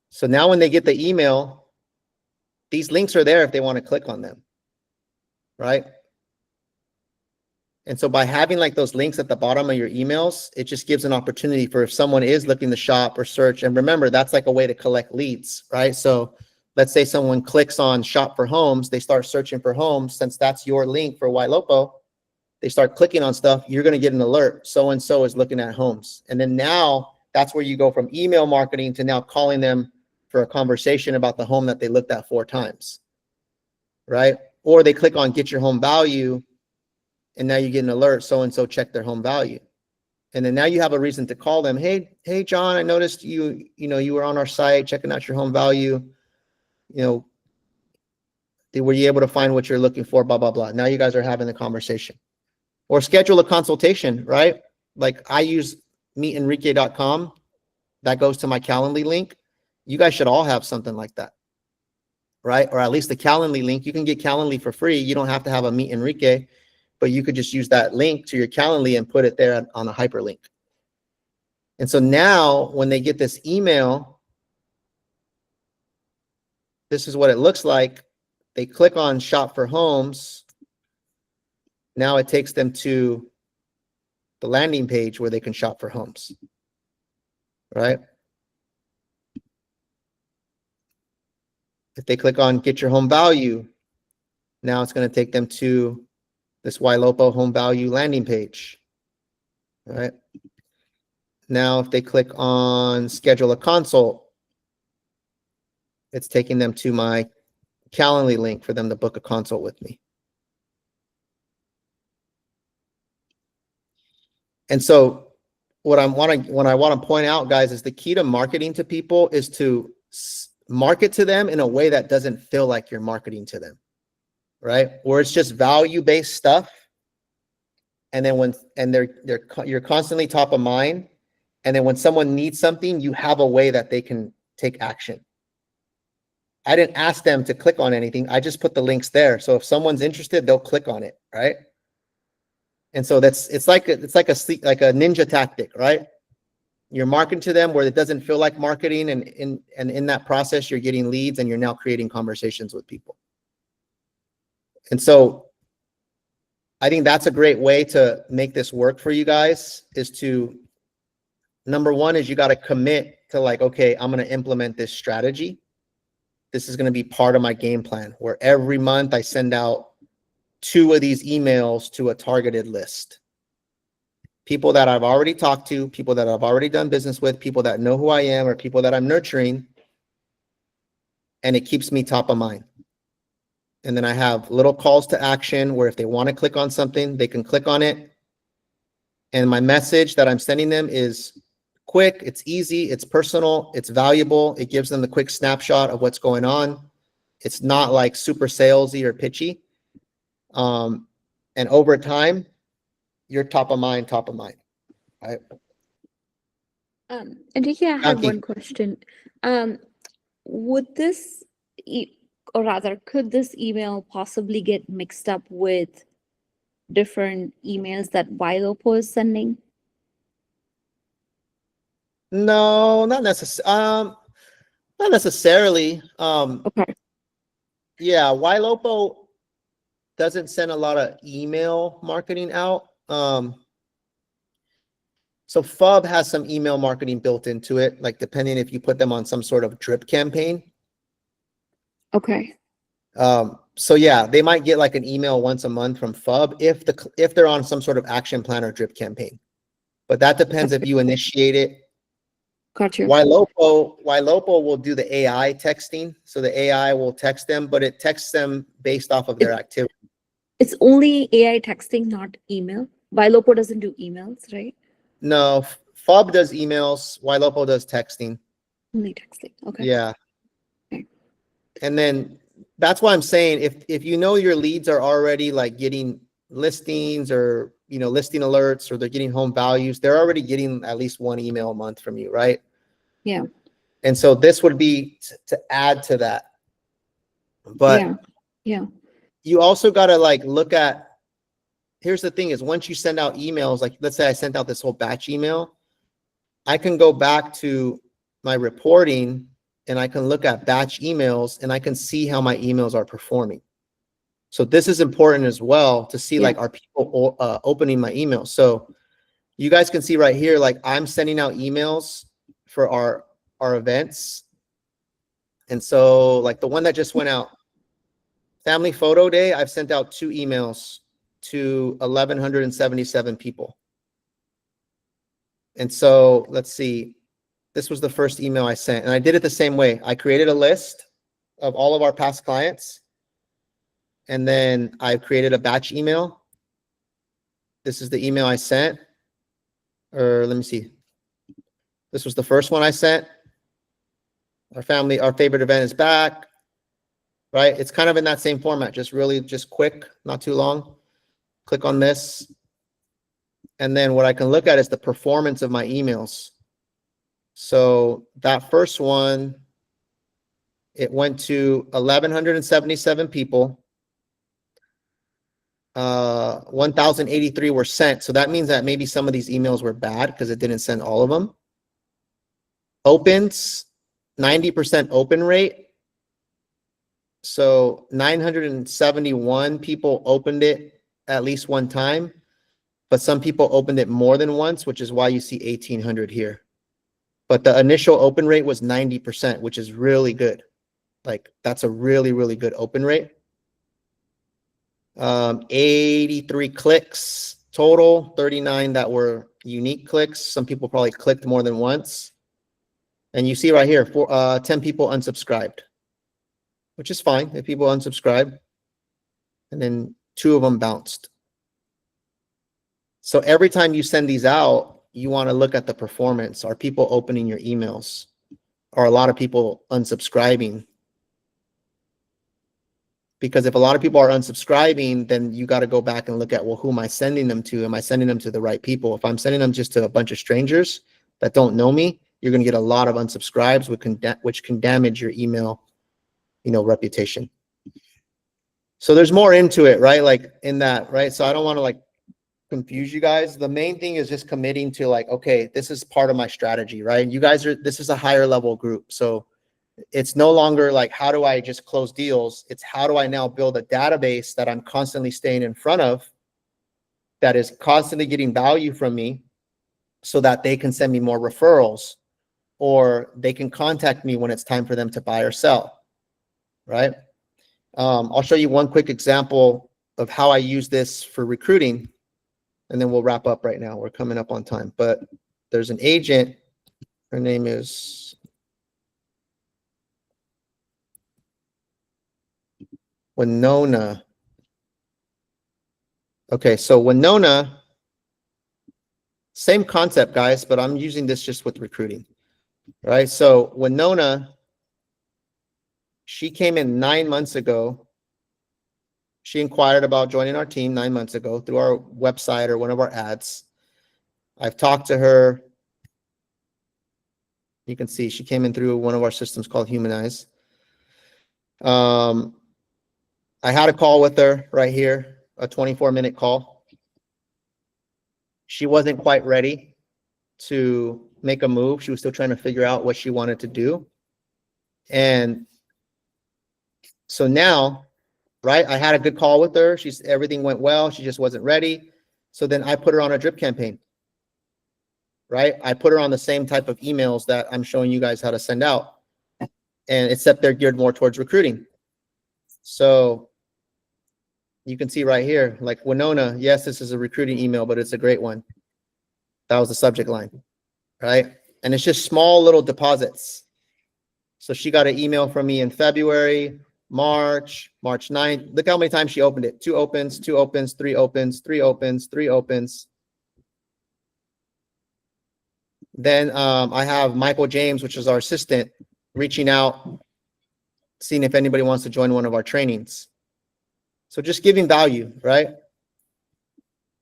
So now when they get the email, these links are there if they want to click on them, right? And so by having like those links at the bottom of your emails, it just gives an opportunity for if someone is looking to shop or search. And remember, that's like a way to collect leads, right? So let's say someone clicks on shop for homes, they start searching for homes. Since that's your link for YLOPO, they start clicking on stuff, you're going to get an alert. So-and-so is looking at homes. And then now that's where you go from email marketing to now calling them for a conversation about the home that they looked at 4 times, right? Or they click on get your home value, and now you get an alert, so-and-so check their home value. And then now you have a reason to call them. Hey, John, I noticed you were on our site checking out your home value. Were you able to find what you're looking for? Blah, blah, blah. Now you guys are having the conversation. Or schedule a consultation, right? Like I use meetenrique.com. That goes to my Calendly link. You guys should all have something like that, right? Or at least the Calendly link. You can get Calendly for free. You don't have to have a Meet Enrique, but you could just use that link to your Calendly and put it there on a hyperlink. And so now when they get this email, this is what it looks like. They click on shop for homes. Now it takes them to the landing page where they can shop for homes, right? If they click on get your home value, now it's going to take them to this YLOPO home value landing page, right? Now, if they click on schedule a consult, it's taking them to my Calendly link for them to book a consult with me. And so what I want to point out, guys, is the key to marketing to people is to market to them in a way that doesn't feel like you're marketing to them, right? Where it's just value-based stuff. And then you're constantly top of mind. And then when someone needs something, you have a way that they can take action. I didn't ask them to click on anything. I just put the links there. So if someone's interested, they'll click on it, right? And so it's like a ninja tactic, right? You're marketing to them where it doesn't feel like marketing, and in that process, you're getting leads and you're now creating conversations with people. And so I think that's a great way to make this work for you guys, is to, number one is you got to commit to like, okay, I'm going to implement this strategy. This is going to be part of my game plan, where every month I send out 2 of these emails to a targeted list. People that I've already talked to, people that I've already done business with, people that know who I am, or people that I'm nurturing. And it keeps me top of mind. And then I have little calls to action where if they want to click on something, they can click on it. And my message that I'm sending them is quick, it's easy, it's personal, it's valuable. It gives them the quick snapshot of what's going on. It's not like super salesy or pitchy. And over time, you're top of mind, right? Enrique, I had Yankee. one question. Would this, or rather, could this email possibly get mixed up with different emails that Ylopo is sending? No, not necessarily. Okay. Yeah, Ylopo doesn't send a lot of email marketing out. So FUB has some email marketing built into it, like depending if you put them on some sort of drip campaign. Okay. So yeah, they might get like an email once a month from FUB if they're on some sort of action plan or drip campaign. But that depends if you initiate it. Got you. Ylopo will do the AI texting. So the AI will text them, but it texts them based off of their activity. It's only AI texting, not email. Ylopo doesn't do emails, right? No, FUB does emails. Ylopo does texting. Only texting. Okay. Yeah. Okay. And then that's why I'm saying if you know your leads are already like getting listings or, listing alerts, or they're getting home values, they're already getting at least 1 email a month from you, right? Yeah. And so this would be to add to that. But yeah. You also got to like look at, here's the thing is, once you send out emails, like let's say I sent out this whole batch email, I can go back to my reporting and I can look at batch emails and I can see how my emails are performing. So this is important as well to see, like, are people opening my emails? So you guys can see right here, like I'm sending out emails for our events. And so like the one that just went out, Family Photo Day, I've sent out 2 emails to 1,177 people. And so let's see, this was the first email I sent, and I did it the same way. I created a list of all of our past clients, and then I created a batch email. This is the email I sent, or let me see. This was the first one I sent. Our favorite event is back, right? It's kind of in that same format, just quick, not too long. Click on this. And then what I can look at is the performance of my emails. So that first one, it went to 1,177 people. 1,083 were sent. So that means that maybe some of these emails were bad because it didn't send all of them. Opens, 90% open rate. So 971 people opened it at least one time, but some people opened it more than once, which is why you see 1,800 here. But the initial open rate was 90%, which is really good. Like that's a really, really good open rate. 83 clicks total, 39 that were unique clicks. Some people probably clicked more than once. And you see right here, 10 people unsubscribed, which is fine if people unsubscribe. And then 2 of them bounced. So every time you send these out, you want to look at the performance. Are people opening your emails? Are a lot of people unsubscribing? Because if a lot of people are unsubscribing, then you got to go back and look at, well, who am I sending them to? Am I sending them to the right people? If I'm sending them just to a bunch of strangers that don't know me, you're going to get a lot of unsubscribes, which can damage your email reputation. So there's more into it, right? Like in that, right? So I don't want to like confuse you guys. The main thing is just committing to like, okay, this is part of my strategy, right? You guys this is a higher level group. So it's no longer like, how do I just close deals? It's how do I now build a database that I'm constantly staying in front of, that is constantly getting value from me, so that they can send me more referrals, or they can contact me when it's time for them to buy or sell, right? I'll show you one quick example of how I use this for recruiting, and then we'll wrap up right now. We're coming up on time, but there's an agent. Her name is Winona. Okay, so Winona, same concept, guys, but I'm using this just with recruiting, right? So Winona, she came in 9 months ago. She inquired about joining our team 9 months ago through our website or one of our ads. I've talked to her. You can see she came in through one of our systems called Humanize. I had a call with her right here, a 24-minute call. She wasn't quite ready to make a move. She was still trying to figure out what she wanted to do. And so now, right, I had a good call with her. Everything went well. She just wasn't ready. So then I put her on a drip campaign, right? I put her on the same type of emails that I'm showing you guys how to send out, and except they're geared more towards recruiting. So you can see right here, like Winona, yes, this is a recruiting email, but it's a great one. That was the subject line, right? And it's just small little deposits. So she got an email from me in February, March 9th. Look how many times she opened it. 2 opens, 2 opens, 3 opens, 3 opens, 3 opens. Then I have Michael James, which is our assistant, reaching out, seeing if anybody wants to join one of our trainings. So just giving value, right?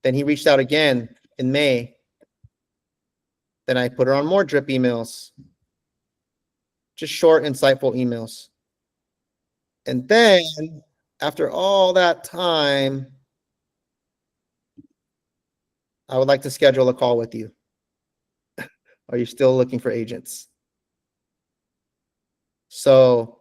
Then he reached out again in May. Then I put her on more drip emails, just short, insightful emails. And then after all that time, I would like to schedule a call with you. Are you still looking for agents? So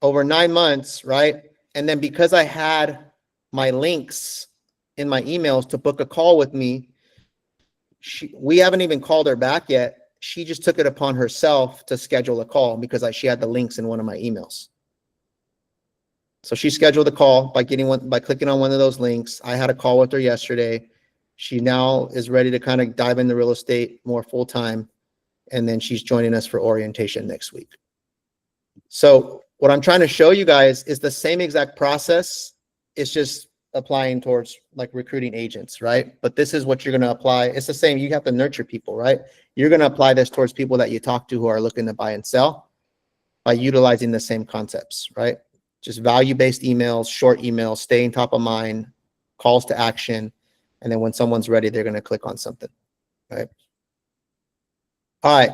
over 9 months, right? And then because I had my links in my emails to book a call with me, we haven't even called her back yet. She just took it upon herself to schedule a call because she had the links in one of my emails. So she scheduled a call by clicking on one of those links. I had a call with her yesterday. She now is ready to kind of dive into real estate more full time. And then she's joining us for orientation next week. So what I'm trying to show you guys is the same exact process. It's just applying towards like recruiting agents, right? But this is what you're going to apply. It's the same. You have to nurture people, right? You're going to apply this towards people that you talk to who are looking to buy and sell by utilizing the same concepts, right? Just value-based emails, short emails, staying top of mind, calls to action. And then when someone's ready, they're going to click on something, right? All right.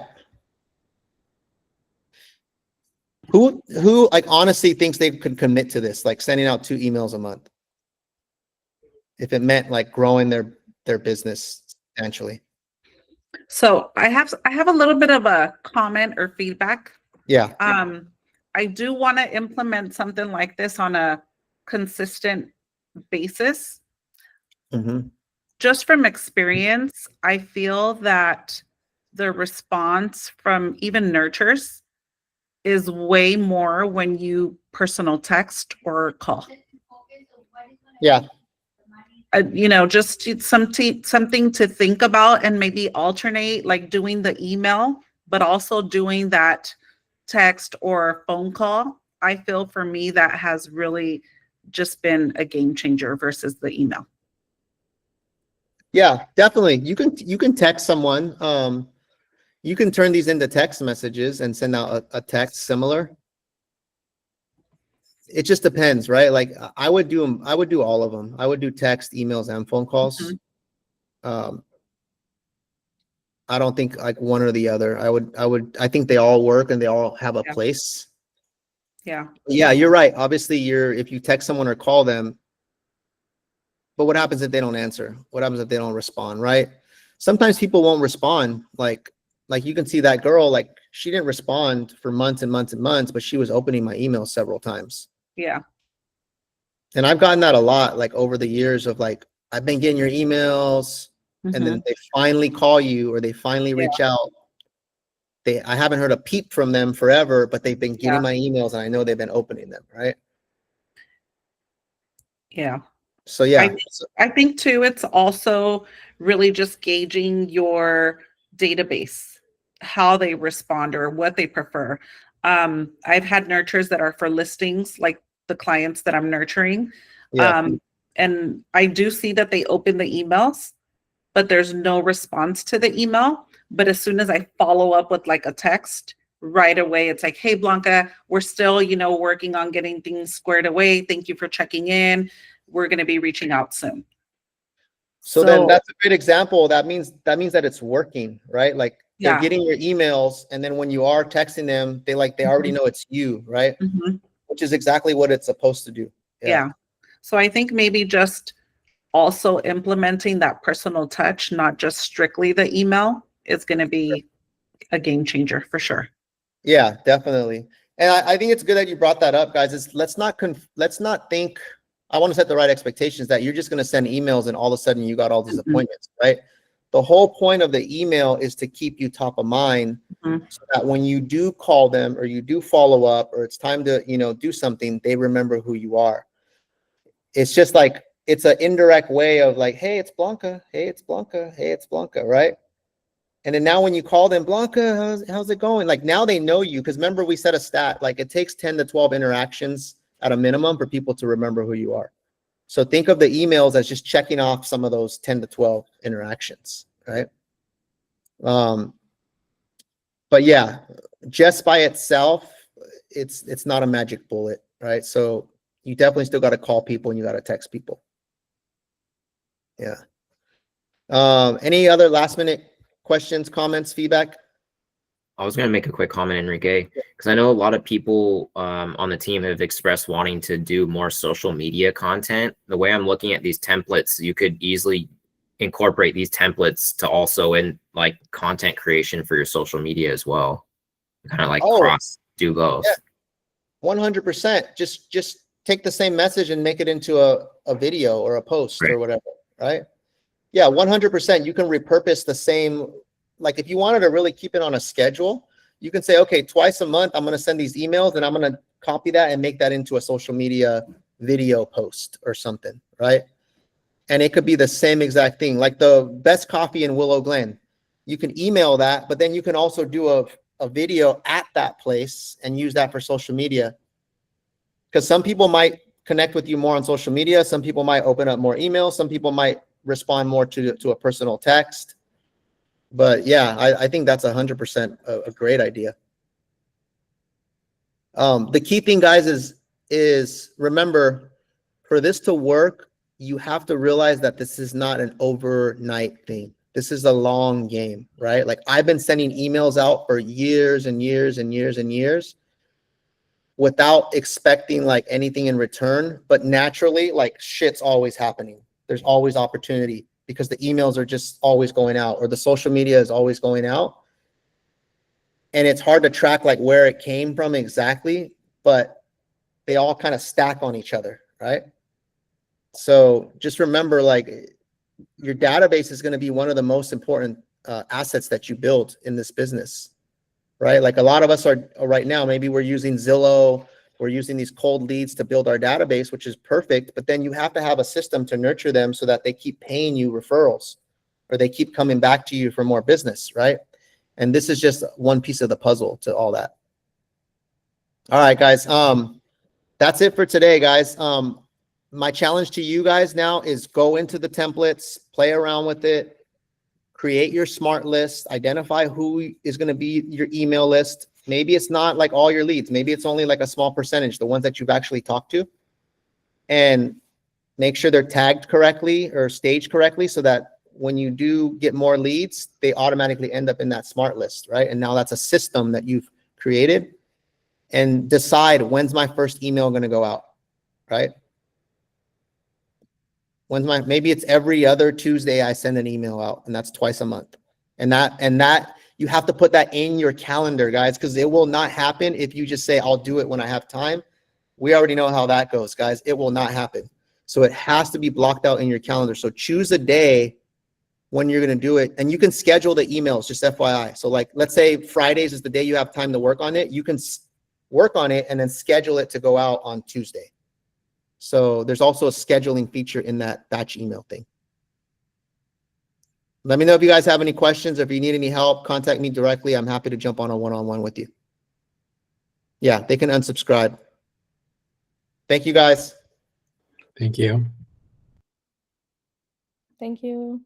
Who like honestly thinks they could commit to this, like sending out 2 emails a month? If it meant like growing their business substantially. So I have a little bit of a comment or feedback. Yeah. I do want to implement something like this on a consistent basis. Mm-hmm. Just from experience, I feel that the response from even nurtures is way more when you personal text or call. Yeah. Just something to think about, and maybe alternate, like doing the email, but also doing that text or phone call. I feel for me that has really just been a game changer versus the email. Yeah, definitely. You can text someone. You can turn these into text messages and send out a text similar. It just depends, right? Like I would do all of them. I would do text, emails, and phone calls. Mm-hmm. I don't think like one or the other. I think they all work and they all have a place. Yeah. Yeah, you're right. Obviously, if you text someone or call them, but what happens if they don't answer? What happens if they don't respond, right? Sometimes people won't respond. Like you can see that girl, like she didn't respond for months and months and months, but she was opening my email several times. Yeah. And I've gotten that a lot, like over the years of like, I've been getting your emails, and then they finally call you or they finally reach out. I haven't heard a peep from them forever, but they've been getting my emails and I know they've been opening them, right? Yeah. So yeah. I think too, it's also really just gauging your database, how they respond or what they prefer. I've had nurtures that are for listings, like the clients that I'm nurturing. Yeah. And I do see that they open the emails, but there's no response to the email. But as soon as I follow up with like a text, right away, it's like, hey, Blanca, we're still, working on getting things squared away. Thank you for checking in. We're going to be reaching out soon. So then that's a great example. That means that it's working, right? Like they're getting your emails, and then when you are texting them, they already know it's you, right? Which is exactly what it's supposed to do. Yeah. So I think maybe just also implementing that personal touch, not just strictly the email, is going to be a game changer for sure. Yeah, definitely. And I think it's good that you brought that up, guys. Let's not think. I want to set the right expectations that you're just going to send emails and all of a sudden you got all these appointments, right? The whole point of the email is to keep you top of mind, so that when you do call them or you do follow up or it's time to, do something, they remember who you are. It's just like, it's an indirect way of like, hey, it's Blanca. Hey, it's Blanca. Hey, it's Blanca, right? And then now when you call them, Blanca, how's it going? Like now they know you, because remember we set a stat, like it takes 10 to 12 interactions at a minimum for people to remember who you are. So think of the emails as just checking off some of those 10 to 12 interactions, right? But yeah, just by itself, it's not a magic bullet, right? So you definitely still got to call people and you got to text people. Yeah. Any other last minute questions, comments, feedback? I was going to make a quick comment, Enrique, because I know a lot of people on the team have expressed wanting to do more social media content. The way I'm looking at these templates, you could easily incorporate these templates to also in like content creation for your social media as well. Kind of like cross do both. Yeah. 100%. Just take the same message and make it into a video or a post or whatever, right? Yeah, 100%. You can repurpose the same. Like if you wanted to really keep it on a schedule, you can say, okay, twice a month, I'm going to send these emails and I'm going to copy that and make that into a social media video post or something, right? And it could be the same exact thing, like the best coffee in Willow Glen. You can email that, but then you can also do a video at that place and use that for social media. Because some people might connect with you more on social media. Some people might open up more emails. Some people might respond more to a personal text. But yeah, I think that's 100% a great idea. The key thing, guys, is remember, for this to work, you have to realize that this is not an overnight thing. This is a long game, right? Like I've been sending emails out for years and years and years and years without expecting like anything in return. But naturally, like shit's always happening. There's always opportunity, because the emails are just always going out or the social media is always going out. And it's hard to track like where it came from exactly, but they all kind of stack on each other, right? So just remember, like your database is going to be one of the most important assets that you build in this business, right? Like a lot of us are right now, maybe we're using Zillow, we're using these cold leads to build our database, which is perfect. But then you have to have a system to nurture them so that they keep paying you referrals or they keep coming back to you for more business, right? And this is just one piece of the puzzle to all that. All right, guys. That's it for today, guys. My challenge to you guys now is go into the templates, play around with it, create your smart list, identify who is going to be your email list. Maybe it's not like all your leads. Maybe it's only like a small percentage, the ones that you've actually talked to. And make sure they're tagged correctly or staged correctly so that when you do get more leads, they automatically end up in that smart list, right? And now that's a system that you've created. and decide when's my first email going to go out, right? Maybe it's every other Tuesday I send an email out, and that's twice a month. And that you have to put that in your calendar, guys, because it will not happen if you just say, I'll do it when I have time. We already know how that goes, guys. It will not happen. So it has to be blocked out in your calendar. So choose a day when you're going to do it, and you can schedule the emails, just FYI. So like, let's say Fridays is the day you have time to work on it. You can work on it and then schedule it to go out on Tuesday. So there's also a scheduling feature in that batch email thing. Let me know if you guys have any questions. If you need any help, contact me directly. I'm happy to jump on a one-on-one with you. Yeah, they can unsubscribe. Thank you, guys. Thank you. Thank you.